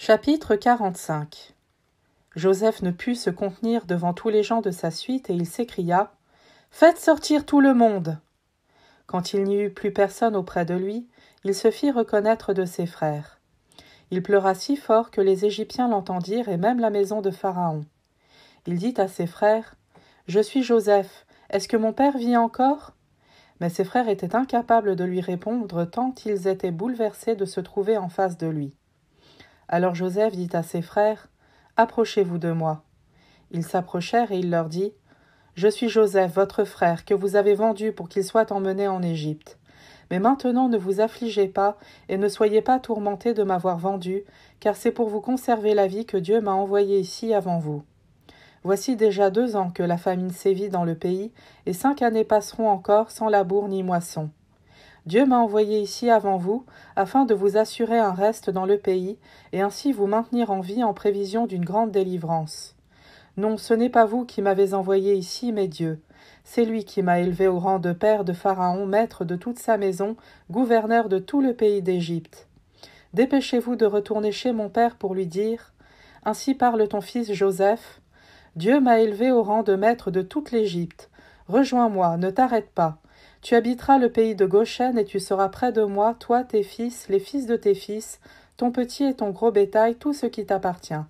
Chapitre 45. Joseph ne put se contenir devant tous les gens de sa suite et il s'écria « Faites sortir tout le monde !» Quand il n'y eut plus personne auprès de lui, il se fit reconnaître de ses frères. Il pleura si fort que les Égyptiens l'entendirent et même la maison de Pharaon. Il dit à ses frères « Je suis Joseph, est-ce que mon père vit encore ?» Mais ses frères étaient incapables de lui répondre tant ils étaient bouleversés de se trouver en face de lui. Alors Joseph dit à ses frères « Approchez-vous de moi. » Ils s'approchèrent et il leur dit « Je suis Joseph, votre frère, que vous avez vendu pour qu'il soit emmené en Égypte. Mais maintenant ne vous affligez pas et ne soyez pas tourmentés de m'avoir vendu, car c'est pour vous conserver la vie que Dieu m'a envoyé ici avant vous. Voici déjà 2 ans que la famine sévit dans le pays, et 5 années passeront encore sans labour ni moisson. Dieu m'a envoyé ici avant vous, afin de vous assurer un reste dans le pays, et ainsi vous maintenir en vie en prévision d'une grande délivrance. Non, ce n'est pas vous qui m'avez envoyé ici, mais Dieu. C'est lui qui m'a élevé au rang de père de Pharaon, maître de toute sa maison, gouverneur de tout le pays d'Égypte. Dépêchez-vous de retourner chez mon père pour lui dire « Ainsi parle ton fils Joseph. Dieu m'a élevé au rang de maître de toute l'Égypte. Rejoins-moi, ne t'arrête pas. Tu habiteras le pays de Goshen et tu seras près de moi, toi, tes fils, les fils de tes fils, ton petit et ton gros bétail, tout ce qui t'appartient.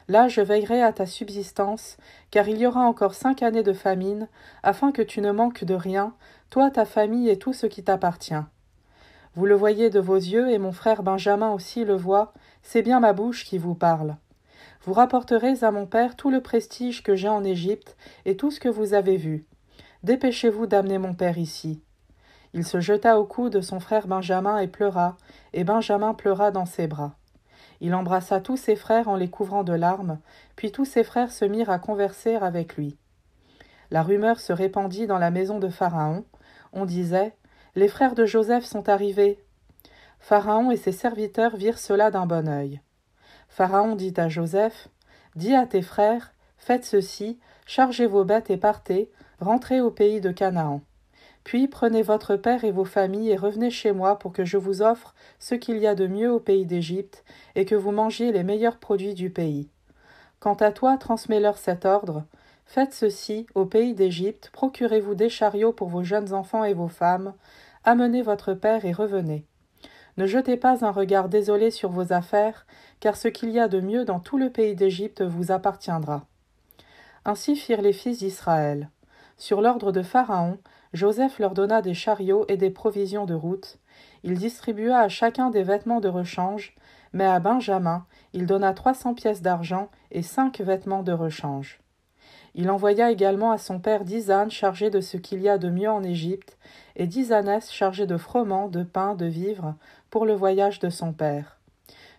Là, je veillerai à ta subsistance, car il y aura encore 5 années de famine, afin que tu ne manques de rien, toi, ta famille et tout ce qui t'appartient. Vous le voyez de vos yeux, et mon frère Benjamin aussi le voit, c'est bien ma bouche qui vous parle. Vous rapporterez à mon père tout le prestige que j'ai en Égypte, et tout ce que vous avez vu. Dépêchez-vous d'amener mon père ici. » Il se jeta au cou de son frère Benjamin et Benjamin pleura dans ses bras. Il embrassa tous ses frères en les couvrant de larmes, puis tous ses frères se mirent à converser avec lui. La rumeur se répandit dans la maison de Pharaon. On disait « Les frères de Joseph sont arrivés !» Pharaon et ses serviteurs virent cela d'un bon œil. Pharaon dit à Joseph « Dis à tes frères, faites ceci, chargez vos bêtes et partez, rentrez au pays de Canaan. Puis prenez votre père et vos familles et revenez chez moi pour que je vous offre ce qu'il y a de mieux au pays d'Égypte et que vous mangiez les meilleurs produits du pays. Quant à toi, transmets-leur cet ordre. Faites ceci, au pays d'Égypte, procurez-vous des chariots pour vos jeunes enfants et vos femmes, amenez votre père et revenez. Ne jetez pas un regard désolé sur vos affaires, car ce qu'il y a de mieux dans tout le pays d'Égypte vous appartiendra. » Ainsi firent les fils d'Israël. Sur l'ordre de Pharaon, Joseph leur donna des chariots et des provisions de route. Il distribua à chacun des vêtements de rechange, mais à Benjamin, il donna 300 pièces d'argent et 5 vêtements de rechange. Il envoya également à son père 10 ânes chargés de ce qu'il y a de mieux en Égypte, et 10 ânesses chargées de froment, de pain, de vivres, pour le voyage de son père.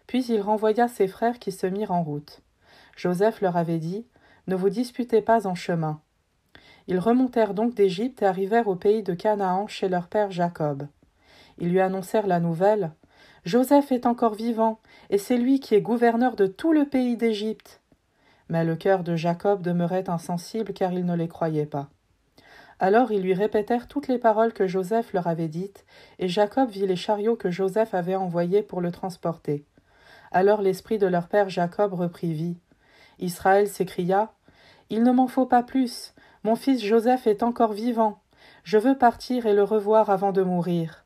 Puis il renvoya ses frères qui se mirent en route. Joseph leur avait dit « Ne vous disputez pas en chemin. » Ils remontèrent donc d'Égypte et arrivèrent au pays de Canaan chez leur père Jacob. Ils lui annoncèrent la nouvelle. « Joseph est encore vivant, et c'est lui qui est gouverneur de tout le pays d'Égypte. » Mais le cœur de Jacob demeurait insensible car il ne les croyait pas. Alors ils lui répétèrent toutes les paroles que Joseph leur avait dites, et Jacob vit les chariots que Joseph avait envoyés pour le transporter. Alors l'esprit de leur père Jacob reprit vie. Israël s'écria « Il ne m'en faut pas plus. Mon fils Joseph est encore vivant. Je veux partir et le revoir avant de mourir. »